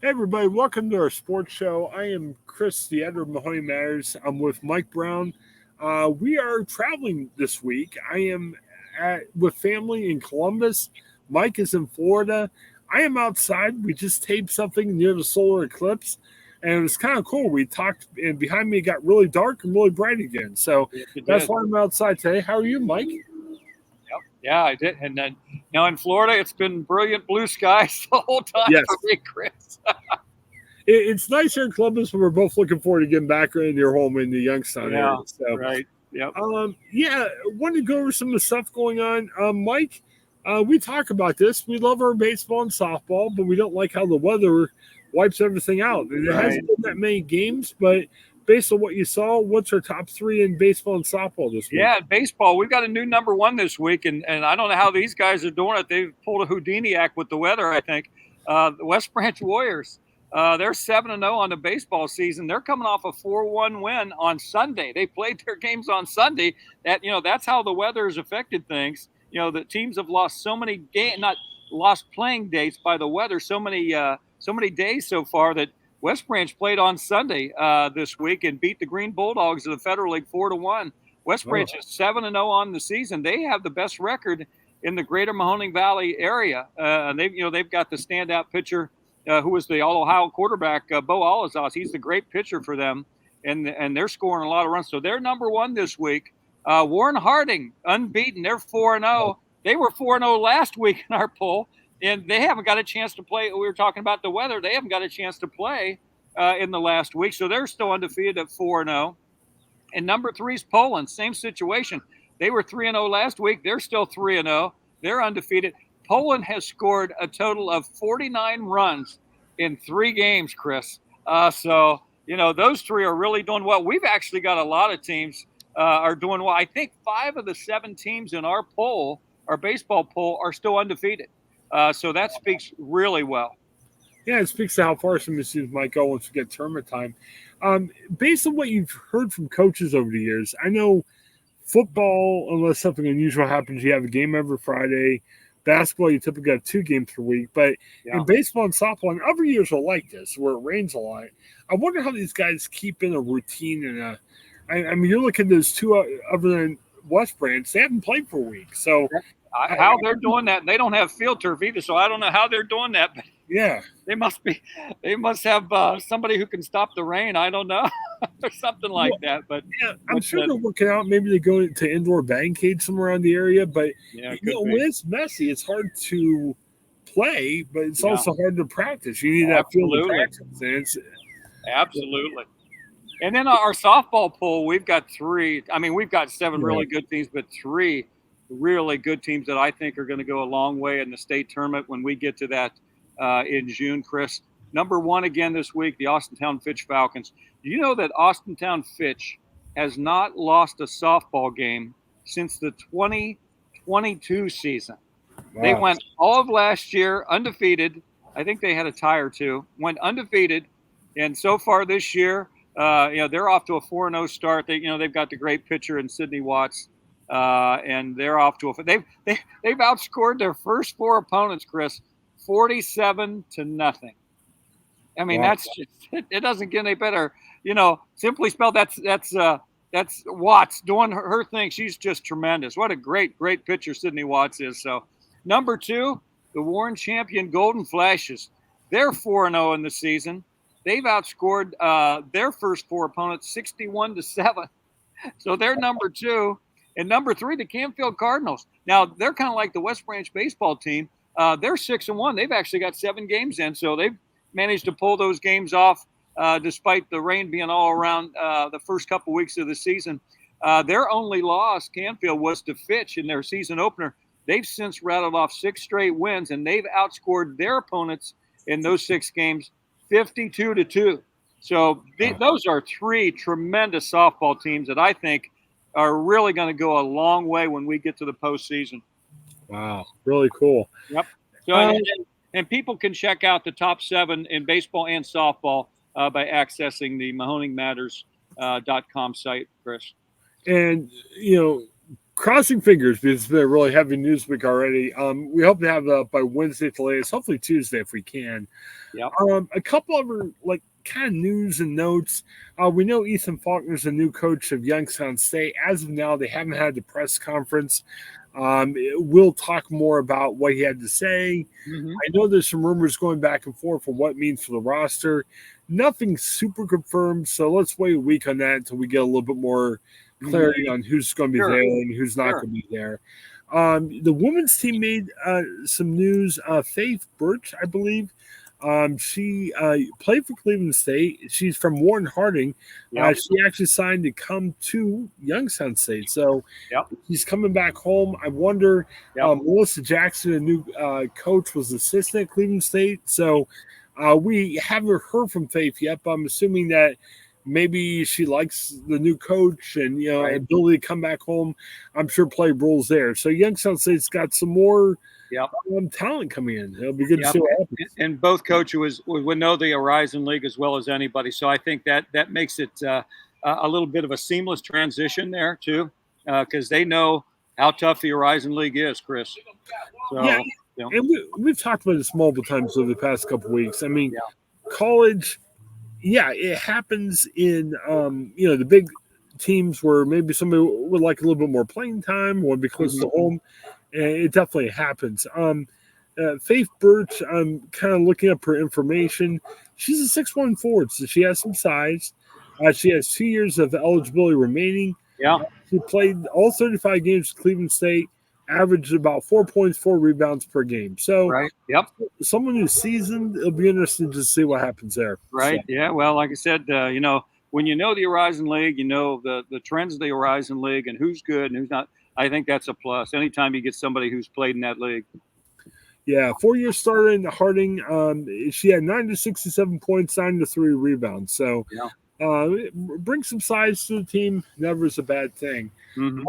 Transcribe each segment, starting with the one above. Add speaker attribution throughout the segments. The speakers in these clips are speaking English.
Speaker 1: Hey everybody, welcome to our sports show. I am Chris, the editor of Mahoning Matters. I'm with Mike Brown. We are traveling this week. I am with family in Columbus. Mike is in Florida. I am outside. We just taped something near the solar eclipse, and it was kind of cool. We talked, and behind me it got really dark and really bright again. So
Speaker 2: Yes, it
Speaker 1: that's
Speaker 2: did.
Speaker 1: why I'm outside today. How are you, Mike?
Speaker 2: Yep. Yeah, I did. And then now in Florida, it's been brilliant blue skies the whole time for
Speaker 1: Yes.
Speaker 2: me, Chris.
Speaker 1: It's nice here in Columbus, but we're both looking forward to getting back in your home in the Youngstown area.
Speaker 2: Yeah,
Speaker 1: So
Speaker 2: right. Yep.
Speaker 1: yeah, wanted to go over some of the stuff going on. Mike, we talk about this. We love our baseball and softball, but we don't like how the weather wipes everything out. And it
Speaker 2: Right.
Speaker 1: hasn't been that many games, but based on what you saw, what's our top three in baseball and softball this week?
Speaker 2: Yeah, baseball. We've got a new number one this week, and I don't know how these guys are doing it. They've pulled a Houdini act with the weather, I think. The West Branch Warriors. They're 7-0 on the baseball season. They're coming off a 4-1 win on Sunday. They played their games on Sunday. That's how the weather has affected things. The teams have lost so many not lost playing dates by the weather. So many days so far that West Branch played on Sunday this week and beat the Green Bulldogs of the Federal League 4-1. West
Speaker 1: Oh,
Speaker 2: Branch is 7-0 on the season. They have the best record in the Greater Mahoning Valley area. They've got the standout pitcher who was the All Ohio quarterback, Bo Alazaz. He's the great pitcher for them, and they're scoring a lot of runs. So they're number one this week. Warren Harding, unbeaten. They're 4-0. They were 4-0 last week in our poll, and they haven't got a chance to play. We were talking about the weather. They haven't got a chance to play in the last week, so they're still undefeated at 4-0. And number three is Poland. Same situation. They were 3-0 last week. They're still 3-0. They're undefeated. Poland has scored a total of 49 runs in 3 games, Chris. Those three are really doing well. We've actually got a lot of teams are doing well. I think 5 of the 7 teams in our poll, our baseball poll, are still undefeated. So that speaks really well.
Speaker 1: yeah, it speaks to how far some of these teams might go once we get tournament time. Based on what you've heard from coaches over the years, I know football, unless something unusual happens, you have a game every Friday. Basketball, you typically have 2 games per week. But
Speaker 2: Yeah.
Speaker 1: in baseball and softball, and other years are like this, where it rains a lot. I wonder how these guys keep in a routine and I mean, you look at those two other than West Branch, they haven't played for a week. So,
Speaker 2: How they're doing that, they don't have field turf either, so I don't know how they're doing that. But
Speaker 1: yeah.
Speaker 2: they must have somebody who can stop the rain. I don't know, or something like
Speaker 1: Well,
Speaker 2: that. But
Speaker 1: yeah, I'm
Speaker 2: but
Speaker 1: sure they're working out. Maybe they go to indoor batting cage somewhere around the area. But,
Speaker 2: yeah, it could
Speaker 1: when
Speaker 2: be.
Speaker 1: it's messy, it's hard to play, but it's
Speaker 2: Yeah,
Speaker 1: also hard to practice. You need that field to
Speaker 2: absolutely,
Speaker 1: practice. And it's,
Speaker 2: absolutely. And then our softball pool, we've got 3. I mean, we've got 7
Speaker 1: yeah.
Speaker 2: really good teams, but 3 really good teams that I think are going to go a long way in the state tournament when we get to that in June, Chris. Number 1 again this week, the Austintown Fitch Falcons. Do you know that Austintown Fitch has not lost a softball game since the 2022 season? They
Speaker 1: Wow.
Speaker 2: went all of last year undefeated. I think they had a tie or two, went undefeated. And so far this year, they're off to a 4-0 start. They've got the great pitcher in Sidney Watts, and they're off to they've outscored their first 4 opponents, Chris, 47-0. I mean,
Speaker 1: Wow.
Speaker 2: that's just, it doesn't get any better. Simply spelled, that's Watts doing her thing. She's just tremendous. What a great pitcher Sidney Watts is. So, number 2, the Warren champion Golden Flashes. They're 4-0 in the season. They've outscored their first 4 opponents 61-7. So they're number 2. And number 3, the Canfield Cardinals. Now, they're kind of like the West Branch baseball team. They're 6-1. They've actually got 7 games in. So they've managed to pull those games off despite the rain being all around the first couple weeks of the season. Their only loss, Canfield, was to Fitch in their season opener. They've since rattled off 6 straight wins, and they've outscored their opponents in those 6 games 52-2. So those are 3 tremendous softball teams that I think are really going to go a long way when we get to the postseason.
Speaker 1: Wow. Really cool.
Speaker 2: Yep. So and people can check out the top 7 in baseball and softball by accessing the MahoningMatters.com site, Chris.
Speaker 1: And, crossing fingers because it's been a really heavy news week already. We hope to have by Wednesday at the latest, hopefully Tuesday if we can.
Speaker 2: Yep.
Speaker 1: A couple other kind of news and notes. We know Ethan Faulkner's the new coach of Youngstown State. As of now, they haven't had the press conference. We'll talk more about what he had to say.
Speaker 2: Mm-hmm.
Speaker 1: I know there's some rumors going back and forth for what it means for the roster. Nothing super confirmed, so let's wait a week on that until we get a little bit more clarity on who's going to be there and who's not going to be there. The women's team made some news. Faith Birch, I believe, she played for Cleveland State. She's from Warren Harding.
Speaker 2: Yep.
Speaker 1: She actually signed to come to Youngstown State. So she's coming back home. I wonder, Melissa Jackson, a new coach, was assistant at Cleveland State. So we haven't heard from Faith yet, but I'm assuming that maybe she likes the new coach and, ability to come back home. I'm sure play roles there. So Youngstown State's got some more talent coming in. It'll be good to see what happens.
Speaker 2: And both coaches would know the Horizon League as well as anybody. So I think that makes it a little bit of a seamless transition there too, because they know how tough the Horizon League is, Chris. So,
Speaker 1: and we've talked about this multiple times over the past couple of weeks. I mean, college – it happens in, the big teams where maybe somebody would like a little bit more playing time or be close to home. And it definitely happens. Faith Birch, I'm kind of looking up her information. She's a 6'1" forward, so she has some size. She has 2 years of eligibility remaining.
Speaker 2: Yeah.
Speaker 1: She played all 35 games at Cleveland State, averaged about 4 points, 4 rebounds per game. So someone who's seasoned, it'll be interesting to see what happens there.
Speaker 2: Right. So. Yeah. Well, like I said, when you know the Horizon League, you know the trends of the Horizon League and who's good and who's not. I think that's a plus. Anytime you get somebody who's played in that league.
Speaker 1: Yeah, 4-year starter in Harding. She had 9 to 67 points, 9 to 3 rebounds. So bring some size to the team. Never is a bad thing.
Speaker 2: Mm-hmm.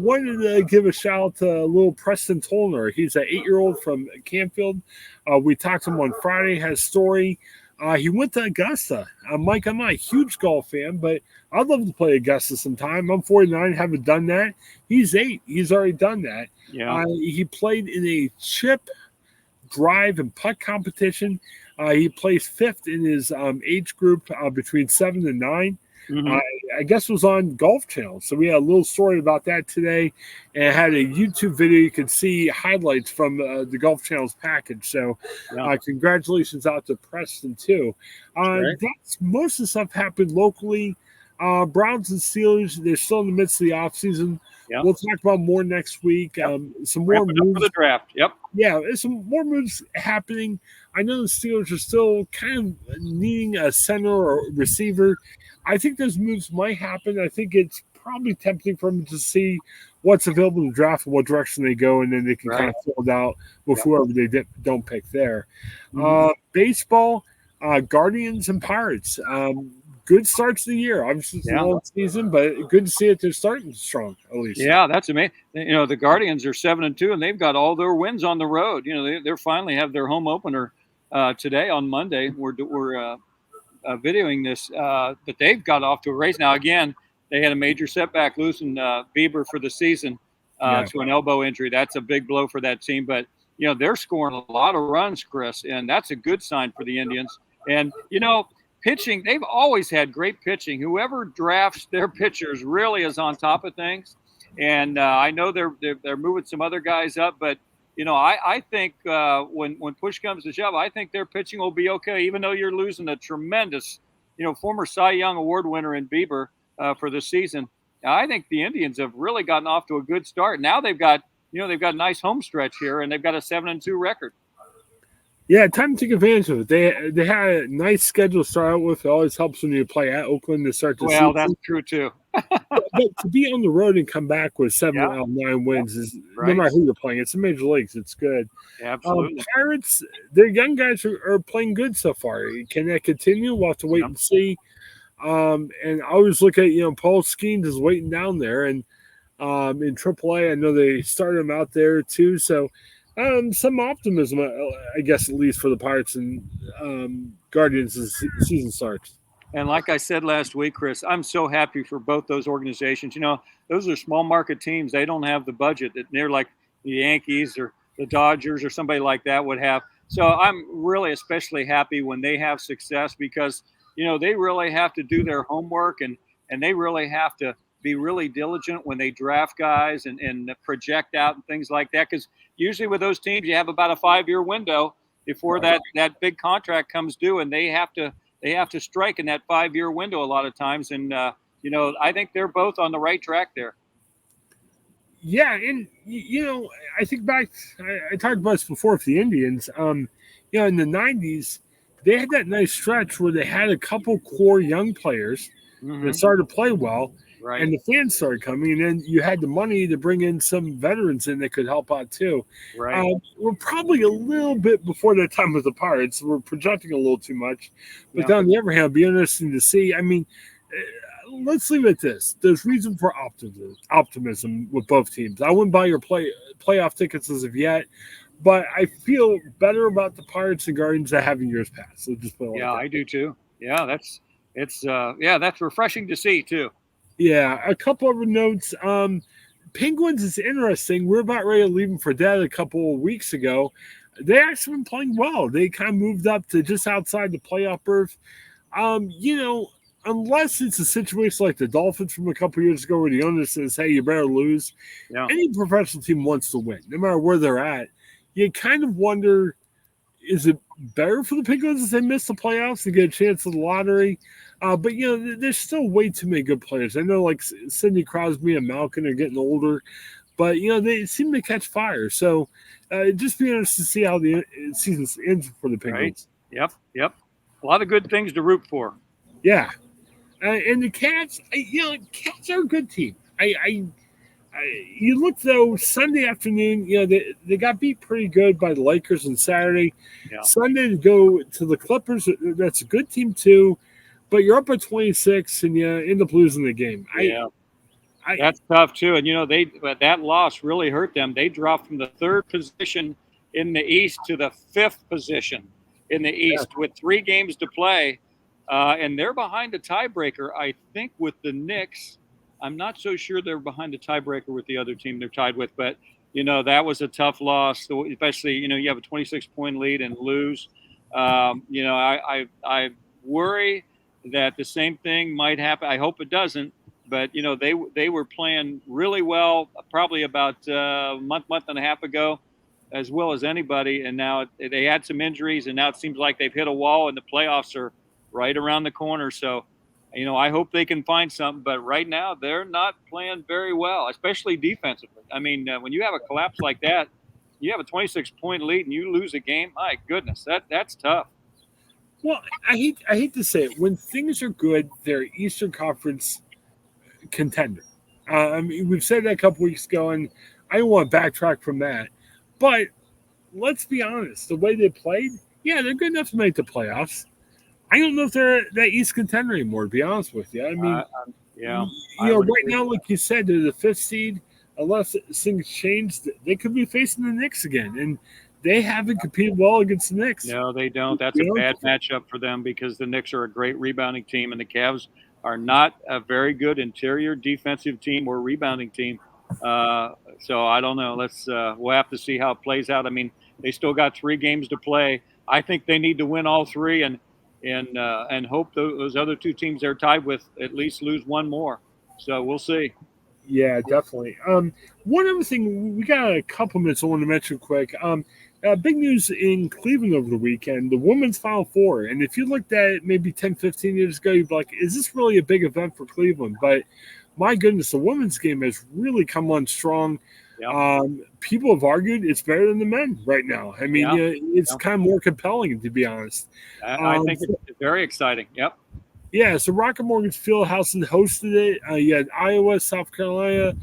Speaker 1: Wanted to give a shout out to little Preston Tolnar. He's an 8-year-old from Canfield. We talked to him on Friday. Had a story. He went to Augusta. Mike, I'm not a huge golf fan, but I'd love to play Augusta sometime. I'm 49, haven't done that. He's 8. He's already done that.
Speaker 2: Yeah.
Speaker 1: He played in a chip, drive, and putt competition. He placed 5th in his age group between 7 and 9.
Speaker 2: Mm-hmm.
Speaker 1: I guess it was on Golf Channel. So we had a little story about that today and had a YouTube video. You could see highlights from the Golf Channel's package. So congratulations out to Preston too. That's most of the stuff happened locally. Browns and Steelers, they're still in the midst of the offseason. Yep. We'll talk about more next week. Some more moves
Speaker 2: for the draft. Yep.
Speaker 1: Yeah, there's some more moves happening. I know the Steelers are still kind of needing a center or receiver. I think those moves might happen. I think it's probably tempting for them to see what's available in the draft and what direction they go, and then they can kind of fill it out with whoever they don't pick there. Baseball, Guardians and Pirates. Good starts to the year. Obviously, it's a long season, but good to see it. They're starting strong, at least.
Speaker 2: Yeah, that's amazing. The Guardians are 7-2, and they've got all their wins on the road. They're finally have their home opener today on Monday. We're videoing this, but they've got off to a race. Now, again, they had a major setback losing Bieber for the season to an elbow injury. That's a big blow for that team. But, they're scoring a lot of runs, Chris, and that's a good sign for the Indians. And, pitching, they've always had great pitching. Whoever drafts their pitchers really is on top of things. And I know they're moving some other guys up, but I think when push comes to shove, I think their pitching will be okay, even though you're losing a tremendous, former Cy Young Award winner in Bieber for this season. I think the Indians have really gotten off to a good start. Now they've got a nice home stretch here, and they've got a 7-2 record.
Speaker 1: Yeah, time to take advantage of it. They had a nice schedule to start out with. It always helps when you play at Oakland to start the season.
Speaker 2: Well, that's true too.
Speaker 1: but to be on the road and come back with 7 out of 9 wins is no matter who you're playing. It's the major leagues. It's good.
Speaker 2: Yeah, absolutely.
Speaker 1: Pirates, their young guys are playing good so far. Can that continue? We'll have to wait and see. And I always look at Paul Skeens is waiting down there, and in AAA, I know they started him out there too. So. Some optimism, I guess, at least for the Pirates and Guardians as the season starts.
Speaker 2: And like I said last week, Chris, I'm so happy for both those organizations. Those are small market teams. They don't have the budget that near like the Yankees or the Dodgers or somebody like that would have. So I'm really especially happy when they have success because, they really have to do their homework and they really have to be really diligent when they draft guys and project out and things like that. Because usually with those teams, you have about a 5-year window before that big contract comes due, and they have to strike in that 5-year window a lot of times. And, I think they're both on the right track there.
Speaker 1: Yeah. And, I think back, I talked about this before for the Indians. In the 90s, they had that nice stretch where they had a couple core young players that started to play well.
Speaker 2: Right.
Speaker 1: And the fans started coming, and then you had the money to bring in some veterans in that could help out too.
Speaker 2: Right.
Speaker 1: We're probably a little bit before that time with the Pirates. We're projecting a little too much. But on the other hand, it'll be interesting to see. I mean, let's leave it at this. There's reason for optimism with both teams. I wouldn't buy your playoff tickets as of yet, but I feel better about the Pirates and Guardians than having years past. So just put it like that.
Speaker 2: I do too. Yeah, that's refreshing to see too.
Speaker 1: Yeah, a couple of notes. Penguins is interesting. We're about ready to leave them for dead a couple of weeks ago. They actually been playing well. They kind of moved up to just outside the playoff berth. Unless it's a situation like the Dolphins from a couple of years ago where the owner says, hey, you better lose.
Speaker 2: Yeah.
Speaker 1: Any professional team wants to win, no matter where they're at. You kind of wonder, is it better for the Penguins if they miss the playoffs and get a chance at the lottery? But, there's still way too many good players. I know, like, Sidney Crosby and Malkin are getting older, but, they seem to catch fire. So, just be interested to see how the season ends for the Penguins.
Speaker 2: Right. Yep. A lot of good things to root for.
Speaker 1: Yeah. And the Cats, Cats are a good team. You look, though, Sunday afternoon, they got beat pretty good by the Lakers on Saturday.
Speaker 2: Yeah.
Speaker 1: Sunday to go to the Clippers, that's a good team, too. But you're up at 26, and you end up losing the game.
Speaker 2: That's tough too. And that loss really hurt them. They dropped from the 3rd position in the East to the 5th position in the East with 3 games to play, and they're behind a tiebreaker. I think with the Knicks. I'm not so sure they're behind the tiebreaker with the other team they're tied with. But that was a tough loss, especially you have a 26-point lead and lose. I worry that the same thing might happen. I hope it doesn't, but they were playing really well, probably about a month and a half ago, as well as anybody. And now they had some injuries, and now it seems like they've hit a wall, and the playoffs are right around the corner. So, I hope they can find something. But right now, they're not playing very well, especially defensively. I mean, when you have a collapse like that, you have a 26-point lead and you lose a game. My goodness, that's tough.
Speaker 1: Well, I hate to say it. When things are good, they're Eastern Conference contender. We've said that a couple weeks ago, and I don't want to backtrack from that. But let's be honest. The way they played, they're good enough to make the playoffs. I don't know if they're that East contender anymore, to be honest with you. I mean, right now, like you said, they're the 5th seed. Unless things change, they could be facing the Knicks again. And they haven't competed well against the Knicks.
Speaker 2: No, they don't. That's a bad matchup for them because the Knicks are a great rebounding team, and the Cavs are not a very good interior defensive team or rebounding team. So I don't know. We'll have to see how it plays out. I mean, they still got 3 games to play. I think they need to win all 3 and hope those other 2 teams they're tied with at least lose 1 more. So we'll see.
Speaker 1: Yeah, definitely. One other thing, we got a couple minutes I want to mention quick. Big news in Cleveland over the weekend, the women's Final Four. And if you looked at it maybe 10, 15 years ago, you'd be like, is this really a big event for Cleveland? But my goodness, the women's game has really come on strong. Yep. People have argued it's better than the men right now. I mean, it's kind of more compelling, to be honest.
Speaker 2: I think it's very exciting. Yep.
Speaker 1: Yeah, so Rocket Mortgage Fieldhouse hosted it. You had Iowa, South Carolina,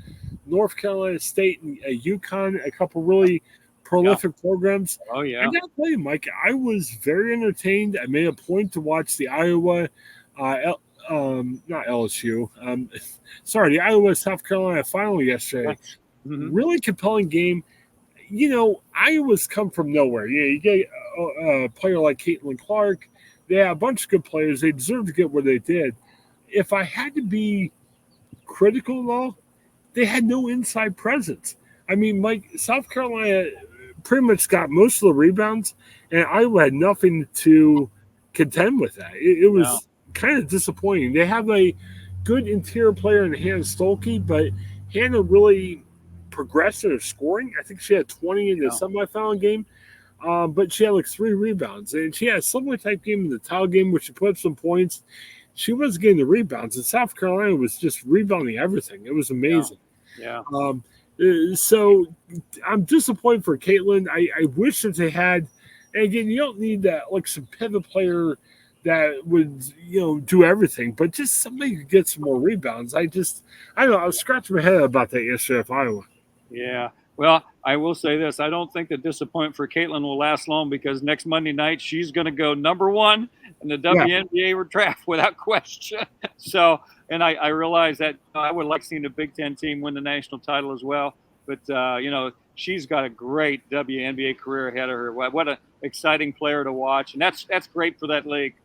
Speaker 1: North Carolina State, and UConn, a couple really prolific programs.
Speaker 2: Oh, yeah.
Speaker 1: I got to tell you, Mike, I was very entertained. I made a point to watch the Iowa, not LSU, the Iowa South Carolina final yesterday. Mm-hmm. Really compelling game. Iowa's come from nowhere. You get a player like Caitlin Clark. They had a bunch of good players. They deserved to get what they did. If I had to be critical, though, they had no inside presence. I mean, Mike, South Carolina pretty much got most of the rebounds, and Iowa had nothing to contend with that. It was kind of disappointing. They have a good interior player in Hannah Stolke, but Hannah really progressed in her scoring. I think she had 20 in the semifinal game, but she had like 3 rebounds. And she had a similar type game in the title game, where she put up some points. She was getting the rebounds, and South Carolina was just rebounding everything. It was amazing.
Speaker 2: Yeah.
Speaker 1: So I'm disappointed for Caitlin. I wish that they had, and again, you don't need that like some pivot player that would, do everything, but just somebody who gets some more rebounds. I don't know. I was scratching my head about that yesterday at Iowa.
Speaker 2: Yeah. Well, I will say this. I don't think the disappointment for Caitlin will last long, because next Monday night she's going to go number 1 in the WNBA draft without question. So, and I realize that I would like seeing the Big Ten team win the national title as well. But, she's got a great WNBA career ahead of her. What an exciting player to watch. And that's great for that league.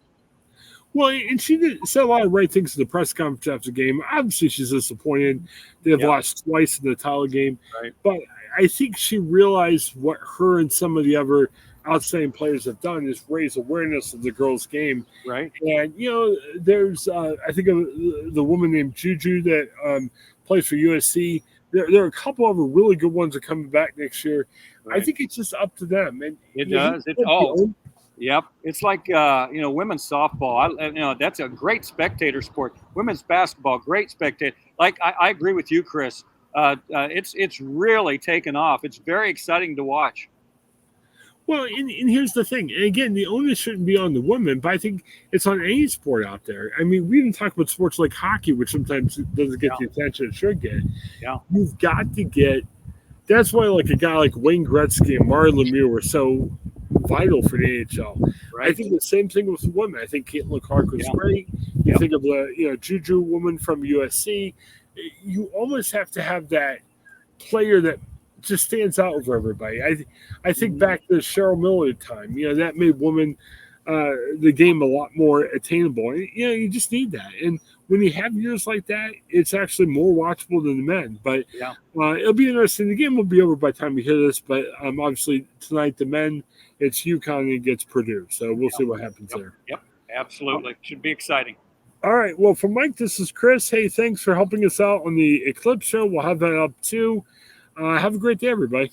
Speaker 1: Well, and she said a lot of right things in the press conference after the game. Obviously, she's disappointed. They've lost twice in the title game.
Speaker 2: Right.
Speaker 1: But I think she realized what her and some of the other outstanding players have done is raise awareness of the girls' game.
Speaker 2: Right.
Speaker 1: And, there's, I think, the woman named Juju that plays for USC. There are a couple of really good ones that are coming back next year. Right. I think it's just up to them. And
Speaker 2: it does. Yep. It's like, women's softball. That's a great spectator sport. Women's basketball, great spectator. Like, I agree with you, Chris. It's really taken off. It's very exciting to watch.
Speaker 1: Well, and here's the thing. And again, the onus shouldn't be on the women, but I think it's on any sport out there. I mean, we even talk about sports like hockey, which sometimes doesn't get the attention it should get.
Speaker 2: Yeah.
Speaker 1: You've got to get – that's why like a guy like Wayne Gretzky and Mario Lemieux were so vital for the NHL. Right. I think the same thing with women. I think Caitlin Clark was great. You think of the Juju woman from USC. You almost have to have that player that just stands out over everybody. I think back to the Cheryl Miller time. That made women the game a lot more attainable. And, you just need that. And when you have years like that, it's actually more watchable than the men. But it'll be interesting. The game will be over by the time you hear this. But obviously tonight, the men, it's UConn against Purdue. So we'll see what happens there.
Speaker 2: Yep, absolutely. Should be exciting.
Speaker 1: All right. Well, for Mike, this is Chris. Hey, thanks for helping us out on the Eclipse show. We'll have that up too. Have a great day, everybody.